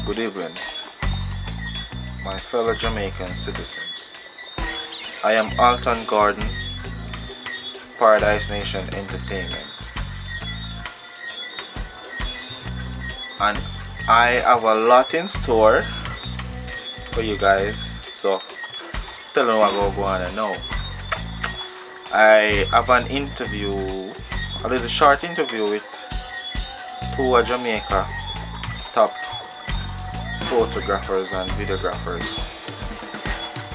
Good evening, my fellow Jamaican citizens. I am ALTON Gordon, Paradise Nation Entertainment, and I have a lot in store for you guys, so tell me what go on now. I have an interview, a little short interview with two of Jamaica top photographers and videographers.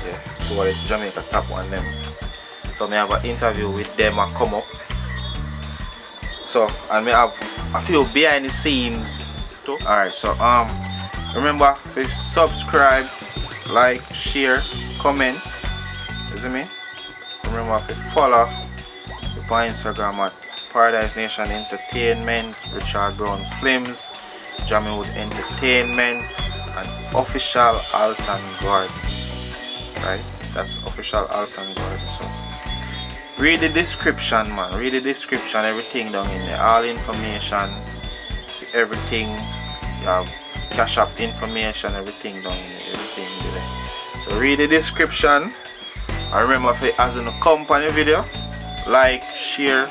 Yeah, two of the Jamaica top one them. So I have an interview with them and come up. So and we have a few behind the scenes too. Alright, so remember to subscribe, like, share, comment. You see me? Remember to follow on Instagram at Paradise Nation Entertainment, Richard Brown Films, Jammiwood Entertainment, and official ALTON Gordon. Right? That's official ALTON Gordon. So read the description, man. Read the description, everything down in there. All information, everything. You have cash app information, everything down in there. Everything there. So read the description. And remember, if as in the company video, like, share,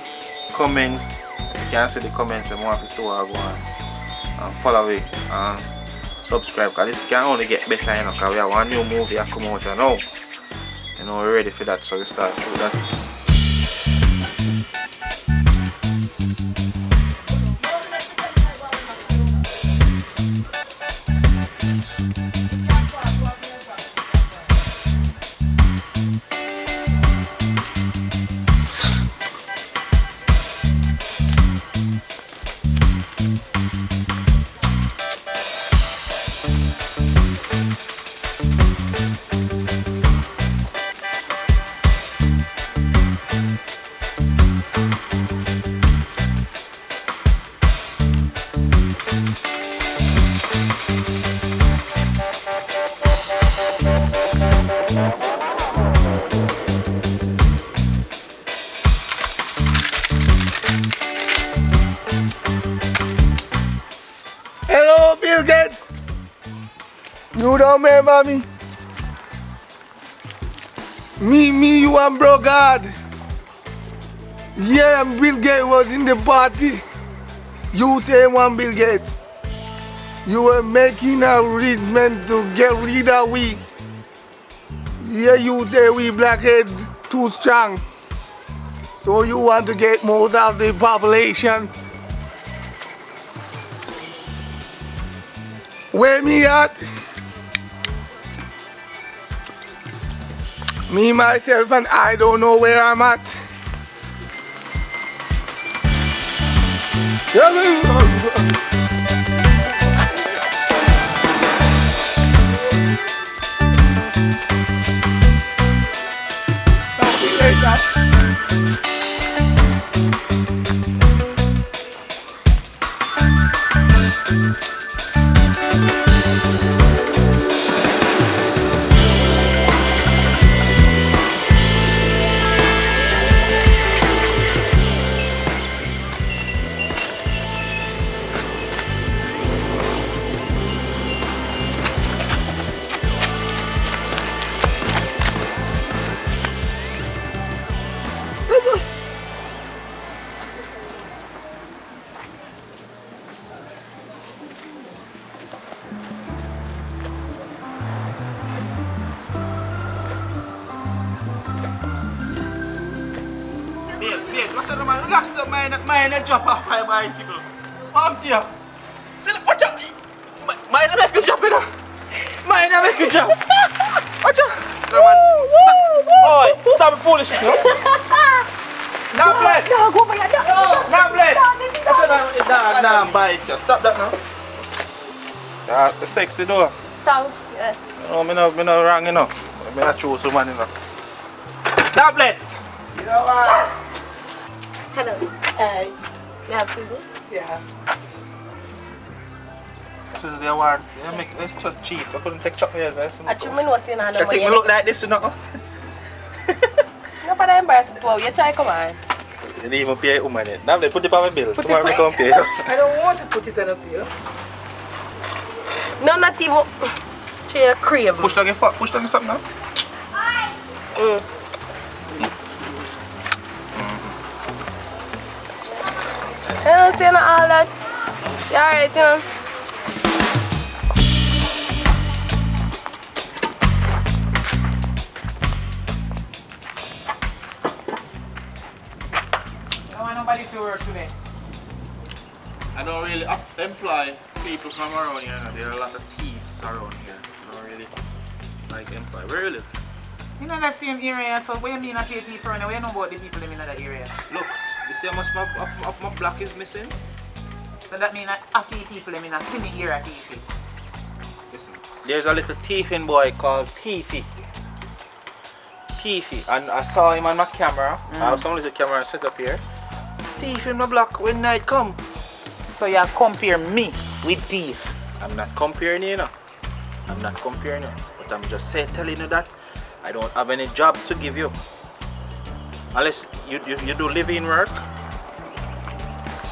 comment. You can see the comments and more if you see what I go on. And follow it and subscribe, because this can only get better, you know, because we have one new movie that come out now. You know, we're ready for that, so we start through that. Hello, Bill Gates. You don't remember me? Me, you and bro God. Yeah, and Bill Gates was in the party. You say one Bill Gates. You were making arrangement to get rid of we. Yeah, you say we blackhead too strong. So you want to get most of the population. Where me at? Me, myself, and I don't know where I'm at. Relax the mine and jump off my bicycle. Up there. Watch out. Mine make you jump, you know. Mine make you jump. Watch out. Oi, stop foolishness, no? Now, Bled. Now, Bled. Nah, bite you. Stop that now. That's sexy, though. Thanks, yeah. No, me no wrong, you know. Me not choose someone, you know. Now, Bled. You know what? Hello. You have Susie? Yeah. Susie, you want? You make this too cheap. I couldn't take something else. I think I know what's in her I think me look like this, you know. Nobody embarrassed to you. Try, come on. You didn't even pay a woman yet. Now they put it on my bill. Put Tomorrow it we come pay. I don't want to put it on a bill. No, not even. She crave. Push down your something now. I don't see all that. You alright, you know? You don't want nobody to work today. I don't really employ people from around here. There are a lot of thieves around here. I don't really like employ. Where you live? You know that same area, so what you mean I pay people and we know about the people in that area. Look, you see how much my block is missing? So that means I feed people in a semi area people. Listen, there's a little thieving boy called Thiefy. Thiefy, and I saw him on my camera. I have some little camera set up here. Thief in my block when night come. So you compare me with thief. I'm not comparing you, know. I'm not comparing you. But I'm just telling you that I don't have any jobs to give you. Unless you do live-in work.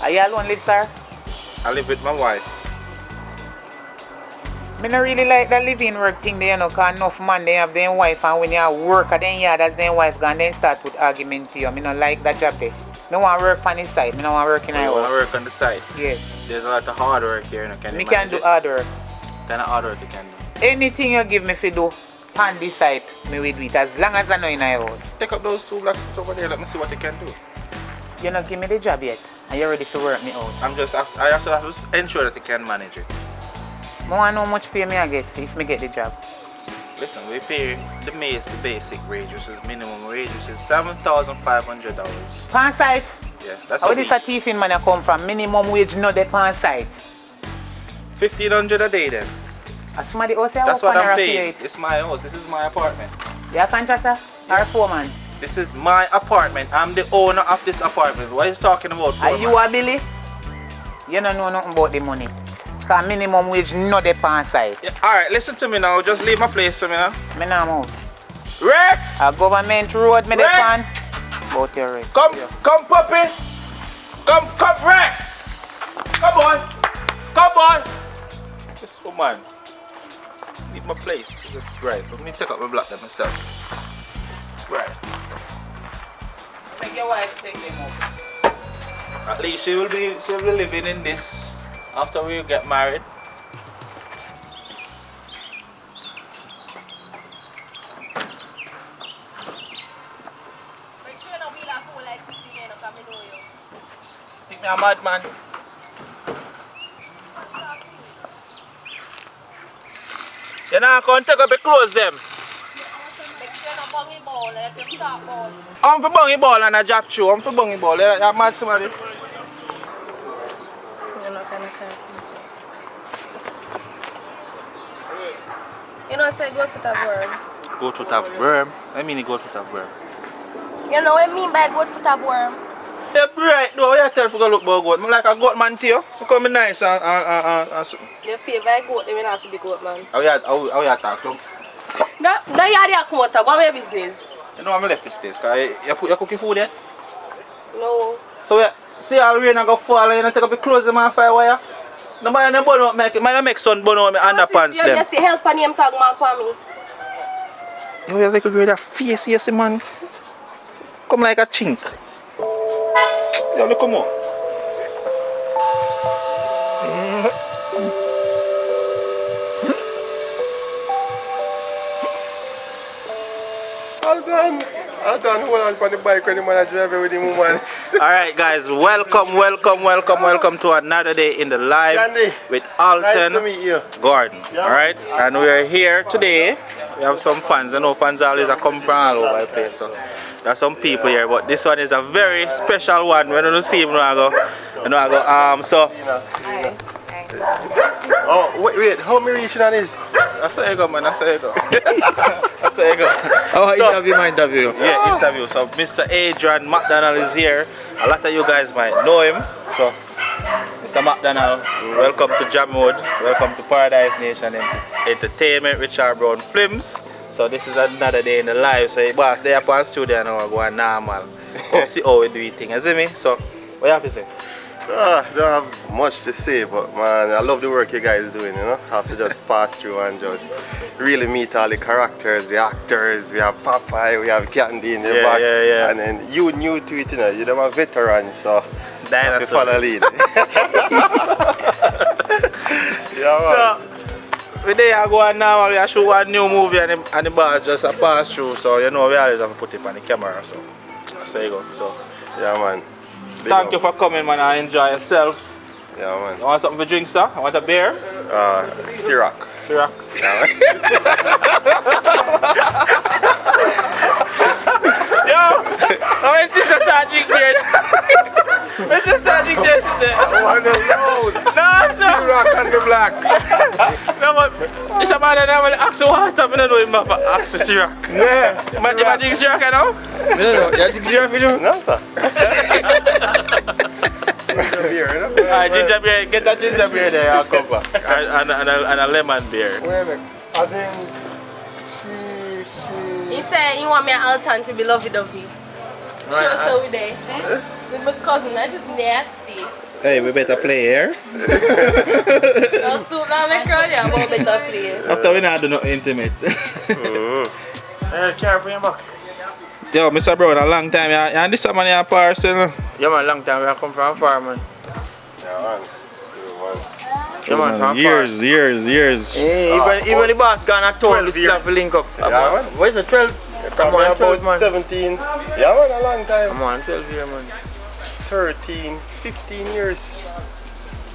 Are you alone live, sir? I live with my wife. I don't really like that living work thing there, you know, because enough man they have their wife and when you work at then that's their wife gone then start with argument to you. I don't like that job there. I don't want to work on this side. I don't want to work in I house. want to work on the side. Yes. There's a lot of hard work here. You know, can you I can do hard work. Kind of hard work you can do. Anything you give me to do on this side, me will do it as long as I know in my house. Take up those 2 blocks over there. Let me see what you can do. You not give me the job yet. Are you ready to work me out? I also have to ensure that you can manage it. I want to know how much pay me I get if me get the job. Listen, we pay the basic wage, which is minimum wage, which is $7,500. Pan site? Yeah, that's How a this a thieving man you come from? Minimum wage no the pan site. $1,500 a day then. As somebody else say That's what what I'm paying. It's my house. This is my apartment. You a contractor or a foreman? This is my apartment. I'm the owner of this apartment. What are you talking about? Are you a Billy? You don't know nothing about the money. Because minimum wage no the pan site. Yeah, alright, listen to me now. Just leave my place for me now. Me nah move. Rex! A government road me the Rex! pan. About your Rex. Come, puppy! Come, Rex! Come on! This woman. Leave my place. Right, let me take up my block then myself. Right. Make your wife take them up. At least she'll be living in this after we get married. Think me a madman. You know, come take up your clothes them. I'm for bungy ball and a drop through. I'm for bungy ball. You're mad somebody. You know, say goat foot of worm. Goat foot of worm? I mean goat foot of worm. You know what I mean by goat foot of worm? You're bright though. What you tell for go look about goat? I'm like a goat man to you. You come nice and Your favorite goat, they will have to be goat man. How you talk to? No, you are the quota. Go on your business. You know I'm left this place because you put your cooking food there? No. So see how rain go fall and you take up your clothes and fire wire? Nobody no burn out make sun burn out my underpants them. You see help on him tag man for me. You like a girl that face you see man. Come like a chink. Yo, look come on. ALTON hold on for the bike when the man is driving with the woman. Alright guys, welcome to another day in the live Jandy, with ALTON nice to meet you. Gordon. Alright, and we are here today. We have some fans. I know fans always are coming from all over the place. So there are some people here, but this one is a very special one. When you see him, so. Oh, wait, how many reaching on this? That's how you go, man. That's how you go. That's how you go. Oh, so, interview. Yeah, interview. So Mr. Adrian McDonald is here. A lot of you guys might know him. So Mr. McDonald, welcome to Jammiwood. Welcome to Paradise Nation Entertainment, Richard Brown Films. So this is another day in the live. So boss, they are on studio now, going normal. Come see how we do it thing, you see me? So what you have to say? I don't have much to say, but man, I love the work you guys doing, you know. Have to just pass through and just really meet all the characters, the actors. We have Popeye, we have Candy in the back. Yeah. And then you new to it, you know. You're a veteran, so Dinosaurs. you follow lead. Yeah, man. So, we there go on now, we are shoot one new movie and the bar just a pass through, so you know we always have to put it on the camera, so that's how you go. So Yeah, man. thank you for coming, man, and enjoy yourself. Yeah, man. You want something to drink, sir? You want a beer? Ciroc. Ciroc. Yeah, man. Yo! Let's just start drinking beer. Let's just start drinking this. No, sir. Rock and the black. No, but it's a man that will ask for water, but I don't know him for ask for Ciroc. Yeah. But you drink Ciroc now? No. You think Ciroc for you? No, sir. Beer, you know? Alright, ginger beer. Get that ginger beer there, I'll come back. And a lemon beer. Wait a minute. I think she. He said he want me an ALTON to be lovey-dovey. Sure, so we there. With my cousin, that's just nasty. Hey, we better play here. No soup now, my crowd, yeah, but better play. After we not do nothing intimate. Can't bring him back. Yo, Mr. Brown, a long time. And this man here parcel. Yeah, man, long time. We come from far, man. Yeah, man. Good, man. Yeah, man, from Years. Hey, even the boss gone at town, we still have to link up. Yeah, man. What is it, 12? Come Probably on, 12, about man. 17. Yeah, man, a long time. Come on, 12 years, man. 13, 15 years.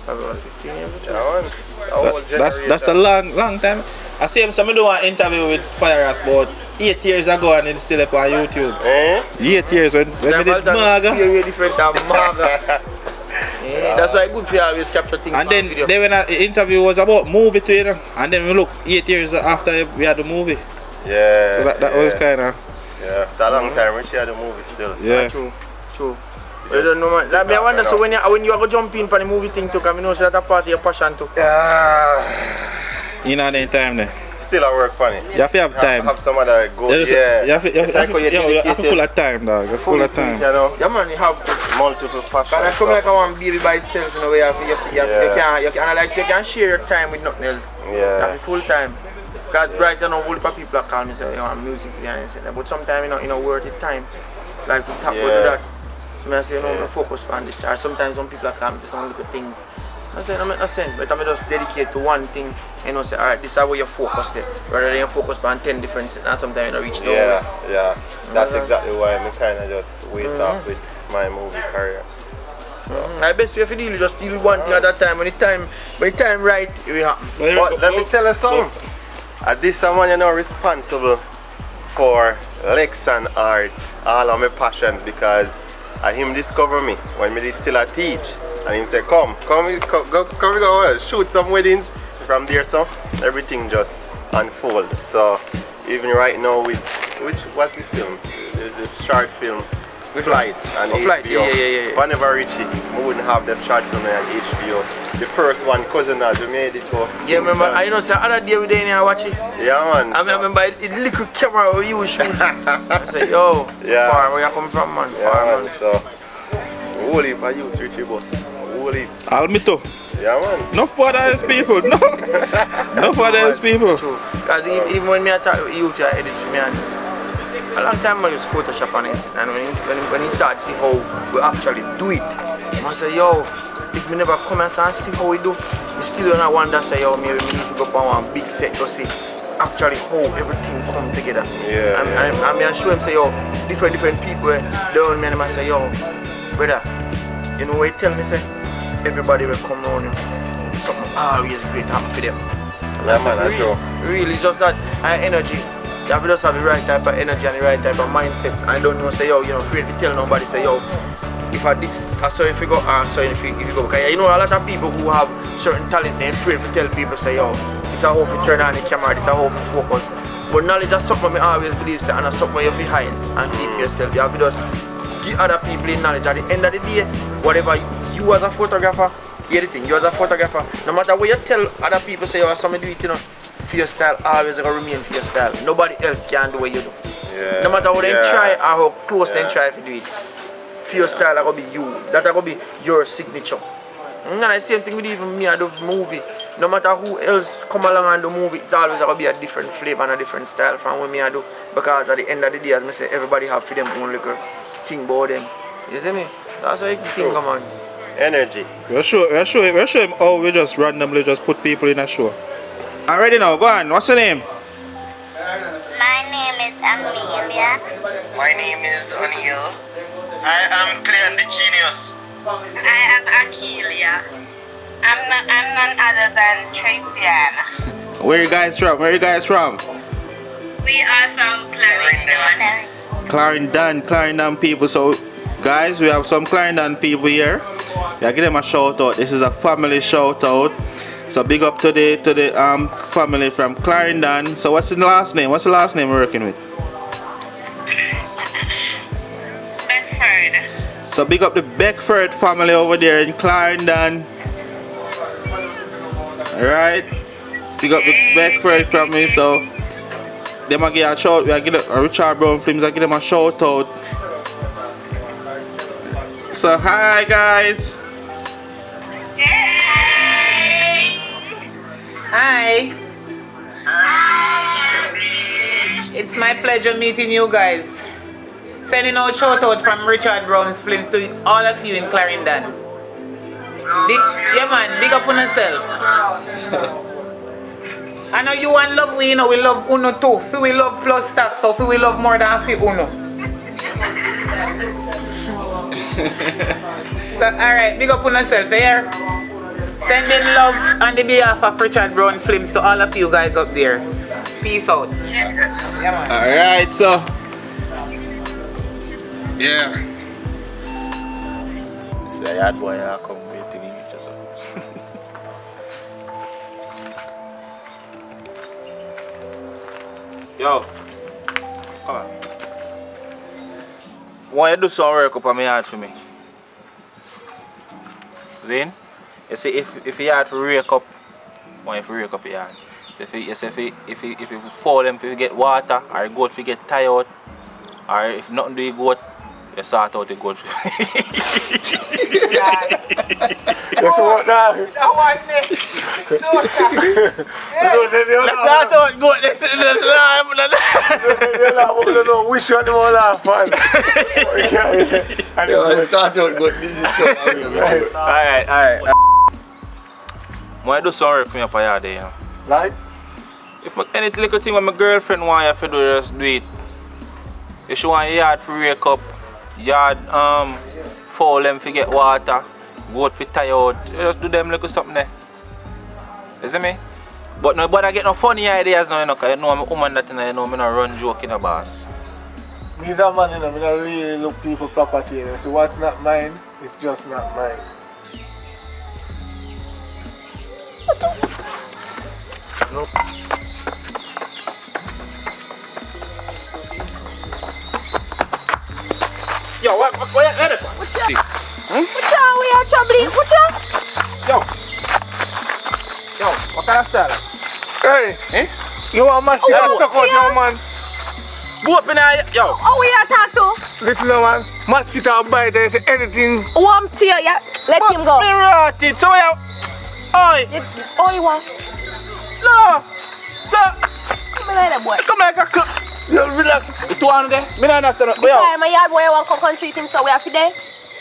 About 15 years. Yeah, man. Our whole That's a generation. long time. I see him, so I do an interview with Fire Us about 8 years ago and it's still up on YouTube. Eh? 8 years when we did Maga. You're different than Maga. Yeah, that's why good for you always capture things. And on then video. when the interview was about movie too, you know. And then we look 8 years after we had the movie. Yeah. So that yeah. was kind of. Yeah, that long time we share the movie still. So. Yeah. True. You don't know, man. Like, I wonder, so when you go jump in for the movie thing too, because I know so that part of your passion too. You know, any time there. Still I work funny. You have to have time. Have some other go. You have to full of time, dog. You're full of You time. know, Yeah, man, you have to. multiple passions. Can I come like a one baby by itself, you know, where you can share your time with nothing else. Yeah. You have full time. Because right now, all the people that call me say, you know, I'm music behind it. But sometimes, you know, worth it time. Like, we talk about that. So I say, you know, focus on this. Or sometimes some people call me for some little things. I say, no, make no sense. But I just dedicate to one thing, you know, say, alright, this is where you focus there. Rather than you focus on 10 different things, and sometimes you don't reach nowhere. Yeah. That's exactly why I kind of just wait off with my movie career. I best way to deal, just deal with one thing at a time. When the time right, it will happen. But let me tell you something. This someone you know responsible for Lex and art, all of my passions, because him discover me when me did still a teach, and him say come go shoot some weddings. From there, so everything just unfold. So even right now with what's the film, the short film. Flight and Flight, HBO. yeah. Whenever Richie, we wouldn't have the short film on HBO. The first one, Cousin Naj, we made it for. Yeah, remember, I know, so other day we did here watch it. Yeah, man. I remember it little camera we use shoot. I said, yo, Yeah. far where you come from, man? Yeah, Far, man. So, whole heap of youths, Richie boss. Whole heap. All me too. Yeah, man. No for those people, no. No for those people. True. Because even when me attack youth, I edit for me, and a long time I use Photoshop on it, and when he started to see how we actually do it, I say, yo, if me never come and see how we do, me still don't wonder, say, yo, maybe we need to go on one big set to see actually how everything come together. Yeah. And I show him, say, yo, different people down me, and I say, yo, brother, you know what you tell me, say, everybody will come around you, something always great happen for them. Yeah, man, that's true. Really, just that energy. You have to just have the right type of energy and the right type of mindset. I don't know, say, yo, you know, afraid to tell nobody, say, yo, if I this, I saw if you go, I saw if you go. Because you know, a lot of people who have certain talent, they're afraid to tell people, say, yo, this is how you turn on the camera, this is how you focus. But knowledge is something I always believe, say, and it's something you have to hide and keep yourself. You have to just give other people in knowledge. At the end of the day, whatever you as a photographer, anything, you as a photographer, no matter what you tell other people, say, yo, something do it, you know, for your style, always gonna remain for your style. Nobody else can do what you do. Yeah. No matter how they try or how close they try to do it. for your style, that gonna be you. That gonna be your signature. And the same thing with even me, I do movie. No matter who else come along and do movie, it's always gonna be a different flavor and a different style from what me I do. Because at the end of the day, as I say, everybody have for them own little thing about them. You see me? That's how you think, come on. Energy. We'll show him how we just randomly just put people in a show. I'm ready now, go on. What's your name? My name is Amelia. My name is O'Neill. I am Cleon the Genius. I am Akeelia. I'm none other than Traciana. Where you guys from? Where you guys from? We are from Clarendon. Clarendon people. So guys, we have some Clarendon people here. Yeah, give them a shout out. This is a family shout out. So big up to the family from Clarendon. So what's the last name? What's the last name we're working with? Bedford. So big up the Beckford family over there in Clarendon. Alright. Big up the Beckford family. So they might get a shout. We give a Richard Brown Films. I give them a shout out. So hi guys. Hi. It's my pleasure meeting you guys. Sending out shout out from Richard Brown's Films to all of you in Clarendon. Yeah man, big up on yourself. I know you want love, we know we love Uno too. Fi we love plus tax, so fi we love more than fi Uno. So alright, big up on yourself here. Sending love on the behalf of Richard Brown Films to all of you guys up there. Peace out. Yeah man. Alright, so yeah. So that boy I come with the just Yo, come on. Want you do some work up on my yard for me? Zane? You see, if you had to rake up, want you to rake up your yard. So if you fall them, if you get water, or goat if you get tired, or if nothing do you goat, you sort out the goat. That's what now. Let's sort out goat. Which one you want to laugh on? Sort out good business. Alright. Want to do some work for me up here there. Like? If any little thing when my girlfriend want you to do, just do it. If she want your yard to rake up, yard fall them to get water, goat for tired, you just do them little something there. You see me? But nobody get no funny ideas now, you know, because you know I'm a woman that you know, I don't run joke in a boss. Me as a man, you know, I don't really look people property, you know. So what's not mine, it's just not mine. No. Yo, what you at it? What's up? What's up? We are troubling. What's up? Yo, what kind of style? Hey! Eh? You want my sister suck out your man? Go up in there, yo. Oh, we are talk to? Listen now man, mosquito bite and say anything. Warm tear, yeah. Let him go. Me rotted, so you... Oi! Oh, you want? No! So... Come here, that boy. Come like a clock. You relax. You two on there? Me not understand. But yo, My yard boy want to come treat him, so we have to there.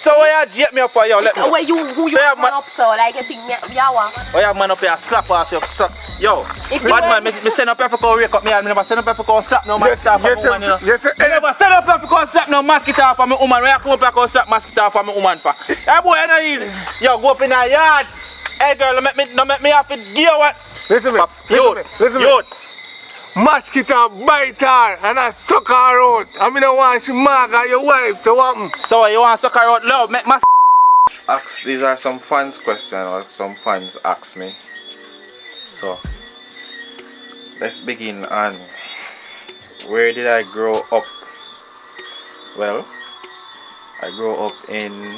so why you jet me up for yo? Let me know. Where you who you So you man up so like you think me want? Why you man up here slap off your suck? Yo, If you bad want- man, me send up here for go rake up me hand. Me never send up here for go slap no mosquito off of me woman, you know. Yes, Me never send up here for go slap no mosquito off of me woman. Where you come up here go slap mosquito off of me woman for? Hey boy, you know easy. Yo, go up in the yard. Hey girl, don't make me have to give you what? Listen me. Listen me. Youth. Mosquito bite her and I suck her out. I mean, I want she mark her your wife, so what? So you want to suck her out love? Make my these are some fans questions or some fans ask me. So let's begin on where did I grow up? Well, I grew up in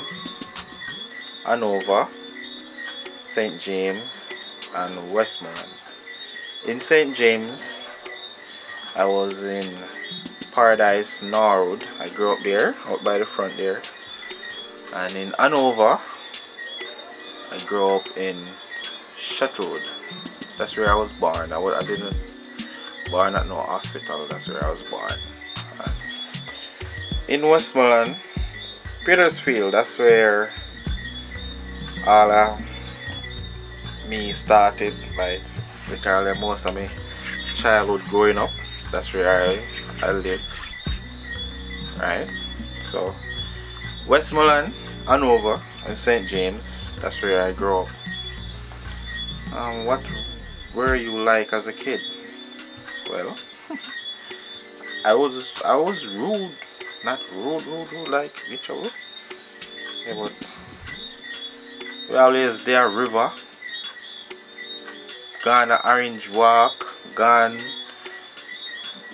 Hanover, St. James and Westmoreland. In St. James, I was in Paradise Norwood. I grew up there, out by the front there. And in Hanover, I grew up in Shoutouts. That's where I was born. I didn't born at no hospital. That's where I was born. In Westmoreland, Petersfield. That's where all of me started. Like literally most of my childhood growing up. That's where I lived. Right. So Westmoreland, Hanover, and St. James. That's where I grew up. What were you like as a kid? Well, I was rude, not rude like each other. Yeah, but we always there river, gone a orange walk, gone.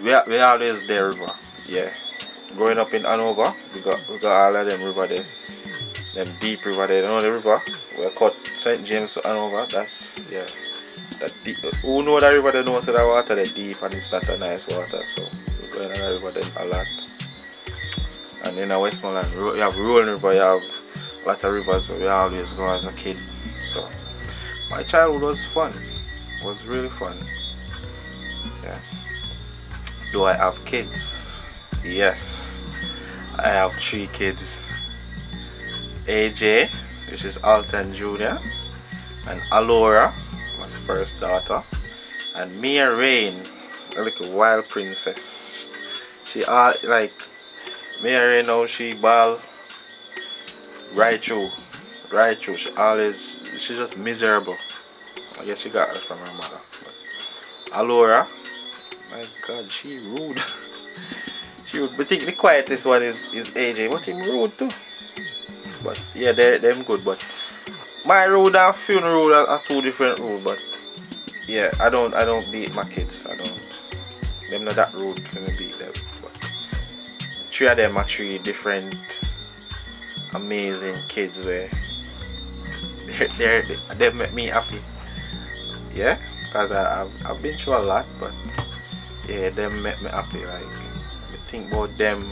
We always there river. Yeah, growing up in Hanover, we got all of them river there. Them deep river there, you know the river? We called St. James to Hanover, that's, yeah. That deep, who know that river they know so that water is deep and it's not a nice water, so we go in that river then a lot. And in Westmoreland, you have Rolling River, you have a lot of rivers where we always go as a kid. So my childhood was fun, it was really fun. Yeah. Do I have kids? Yes, I have 3 kids. AJ, which is ALTON Jr., and Alora, my first daughter, and Mia Rain, a little wild princess. She like Mia Rain now, she ball right through. She's just miserable. I guess she got it from her mother. But Alora, my God, she rude. She rude. But I think the quietest one is AJ, but him rude too. But yeah, them good. But my rude and funeral rude are 2 different rules. But yeah, I don't beat my kids. Them not that rude for me beat them. But 3 of them are 3 different amazing kids where they make me happy. Yeah, because I've been through a lot, but yeah, them make me happy. Like I think about them.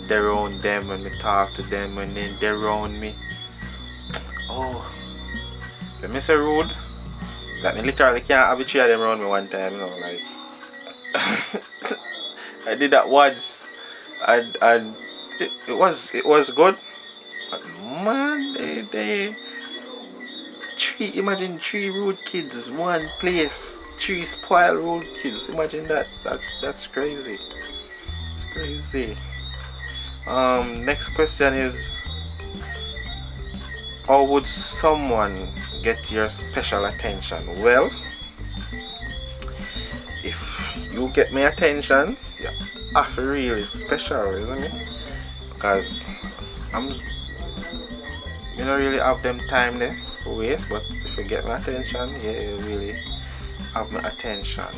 They're around them when we talk to them and then they're around me. Oh, if I say rude, like me literally can't have 3 of them around me one time, you know, like I did that once and it was good. But man, they imagine 3 rude kids, one place, 3 spoiled rude kids. Imagine that. That's crazy. It's crazy. Next question is, how would someone get your special attention? Well, if you get my attention, yeah, I feel really special, isn't it? Because you don't really have them time there for waste, but if you get my attention, yeah, you really have my attention.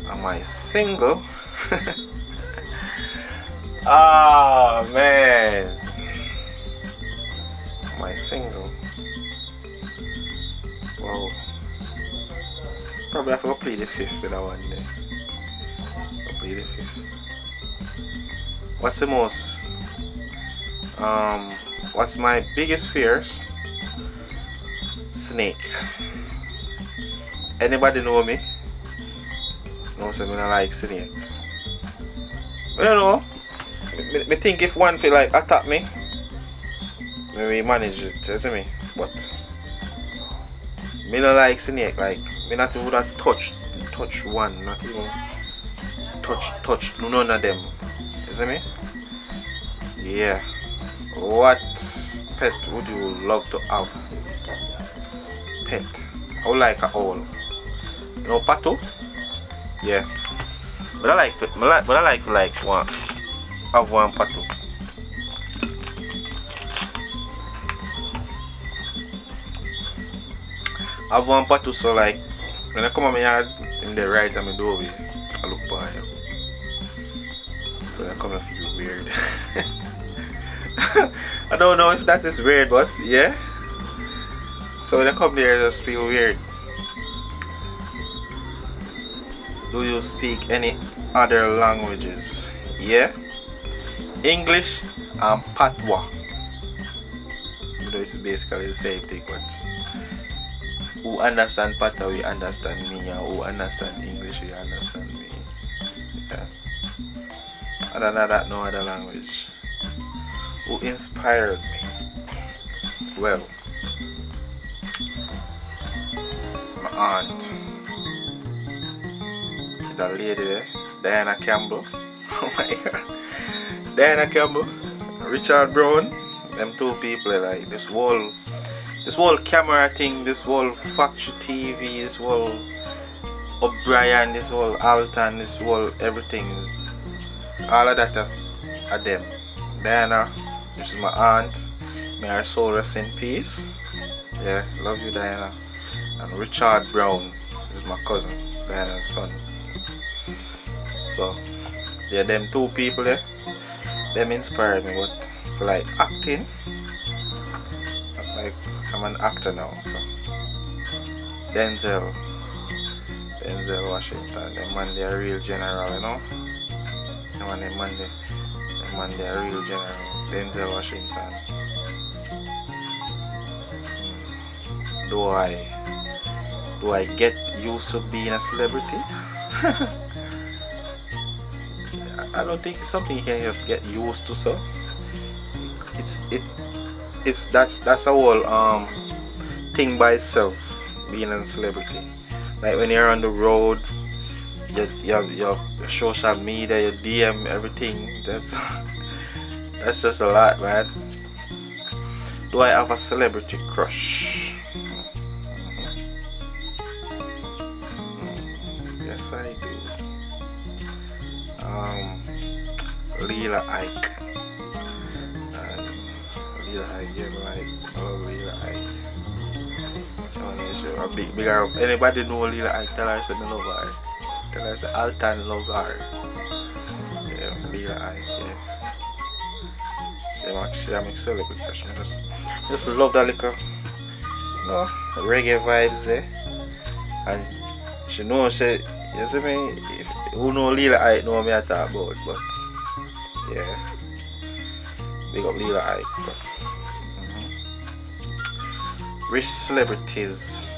Am I single? Ah, man. Am I single? Wow. Probably have to play the 5th with that one day. I'll play the 5th. What's the most? What's my biggest fears? Snake. Anybody know me? No, so I don't like snake. But you know, I think if one feel like attack me, maybe manage it, you see me? But me not like snake, like me not even would touch one, not even touch none of them. You see me? Yeah. What pet would you love to have? Pet. I would like a owl. You know pato? Yeah. But I like one. Have one pato. Have one pato, so like when I come on my yard in the right and my doorway, I look by you. So I come and feel weird. I don't know if that is weird, but yeah. So when I come there, I just feel weird. Do you speak any other languages? Yeah. English and Patwa. You know, it's basically the same thing, but who understand Patwa, we understand me, and who understand English, we understand me. Yeah. Other than that, no other language. Who inspired me? Well, my aunt, that lady there, Diana Campbell. Oh my god. Diana Campbell, Richard Brown, them two people, like this whole camera thing, this whole factory TV, this whole O'Brien, this whole Alton, this whole everything, all of that are them. Diana, this is my aunt, may her soul rest in peace. Yeah, love you Diana. And Richard Brown, this is my cousin, Diana's son. So yeah, them two people there, them inspired me, but for like acting, like I'm an actor now, so Denzel Washington, the man they are real general, you know. The man they are real general. Denzel Washington. Do I get used to being a celebrity? I don't think it's something you can just get used to, so that's a whole thing by itself, being a celebrity. Like when you're on the road, your social media, your DM, everything, that's just a lot, man. Do I have a celebrity crush? Yes, I do. Lila Ike. Lila Ike, yeah, like, oh, Lila Ike. A big anybody know Lila Ike, tell her say love her. Tell her say Alton love her. Yeah, Lila Ike, yeah. She makes celebrity crush. I just love that little, you know, reggae vibes there. And she knows, you see me, who know Lila Ike know me I talk about, but yeah, big up Lila Ike. But, Which celebrities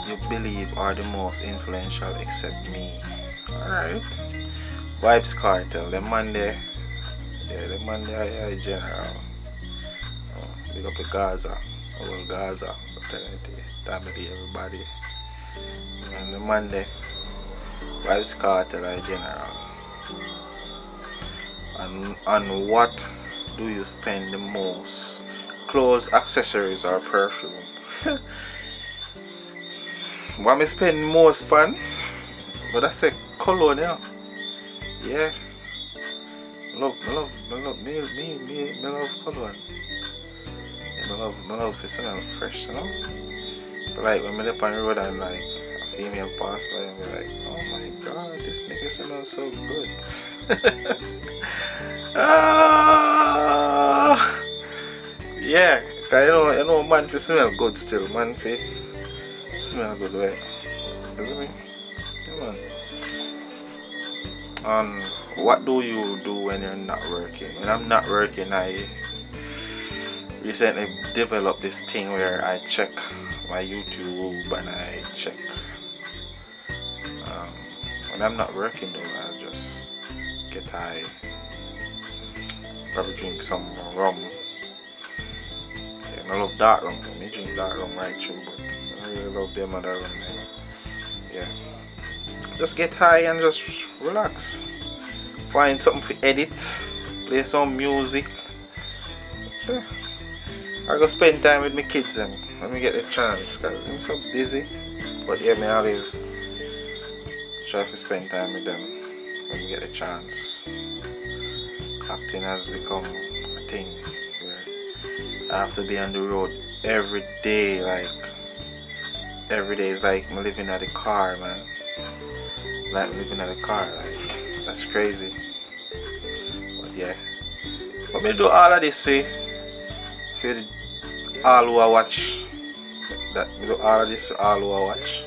you believe are the most influential except me? Alright. Vibes Cartel, the man there. Yeah, the man there general. Big up the Gaza. Whole Gaza. Fraternity, family, everybody. And the man there. Vibes Cartel in general. And what do you spend the most? Clothes, accessories, or perfume? What me spend most on? But I say cologne, yeah. Yeah. Me love cologne. Yeah, me love to smell fresh, you know. So like when me up on the road and like a female pass by and be like, oh my god, this nigga smells so good. Yeah, cause you know man fi smell good still, man fi smell good way. You see me? Yeah, man. What do you do when you're not working? When I'm not working, I recently developed this thing where I check my YouTube and I check. When I'm not working though, I just get high. Probably drink some rum. I love dark rum. I drink dark rum right through, but I really love them other rum. Yeah. Just get high and just relax. Find something to edit. Play some music. Yeah. I go spend time with my kids when we get the chance, because I'm so busy. But yeah, me always try to spend time with them when we get the chance. Acting has become a thing. I have to be on the road every day, like every day is like I'm living at the car, man. Like living at the car, like that's crazy. But yeah, but me do all of this way for all who watch. That me do all of this for all who watch.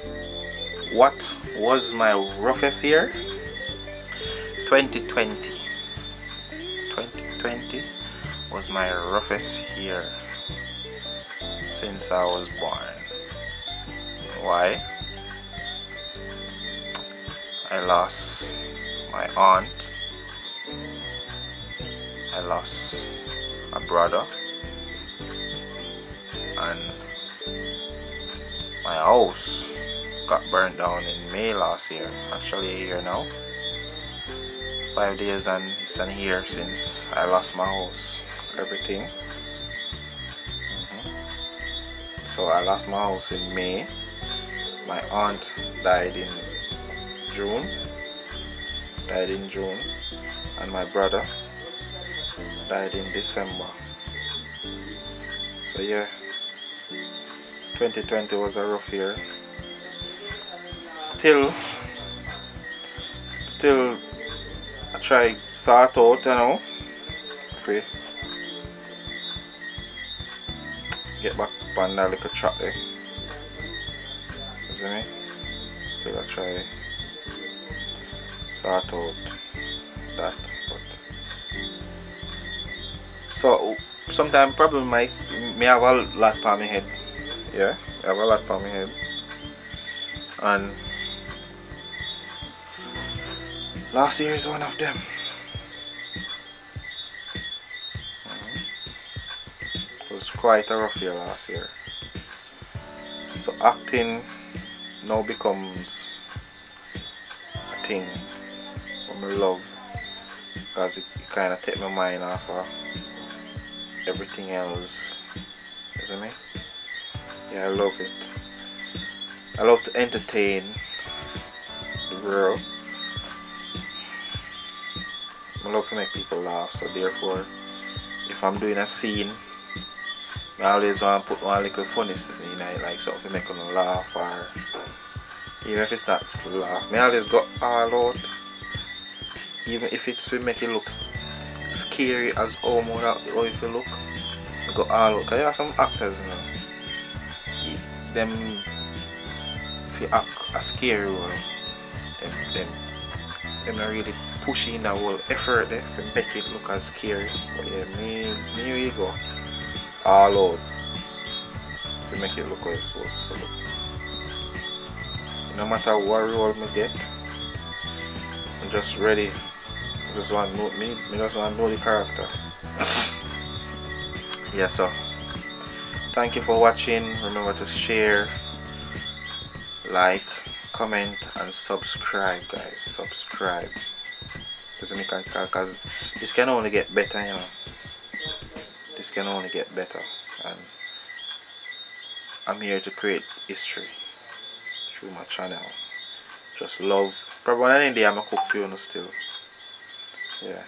What was my roughest year? 2020. 2020 was my roughest year since I was born. Why? I lost my aunt, I lost a brother, and my house got burnt down in May last year. Actually a year now. 5 days and it's a year since I lost my house, everything. So I lost my house in May. My aunt died in June, and my brother died in December. So yeah, 2020 was a rough year. Still I try sort out, you know, free get back on that little track there. You see me? Still I try sort out that, but so sometimes problem me have a lot on my head. Yeah, I have a lot on my head, and last year is one of them. It was quite a rough year last year. So acting now becomes a thing what I love, because it kind of take my mind off of everything else. You see me? Yeah, I love it. I love to entertain the world. I love to make people laugh, so therefore if I'm doing a scene, I always want to put one little funny thing in it, like something to make them laugh, or even if it's not to laugh, I always go all out, even if it's to make it look scary as how if you look, I go all out, because you have some actors, you know, them if you act a scary role, them not really pushing that whole effort there to make it look as scary. But yeah, me really go all out to make it look how it's supposed to look. No matter what role me get, I'm just ready. I just want to know just want to know the character. Yeah, so thank you for watching. Remember to share, like, comment and subscribe, guys. Subscribe, because this can only get better, you know. This can only get better, and I'm here to create history through my channel. Just love. Probably one day I'm a cook for you still. Yeah.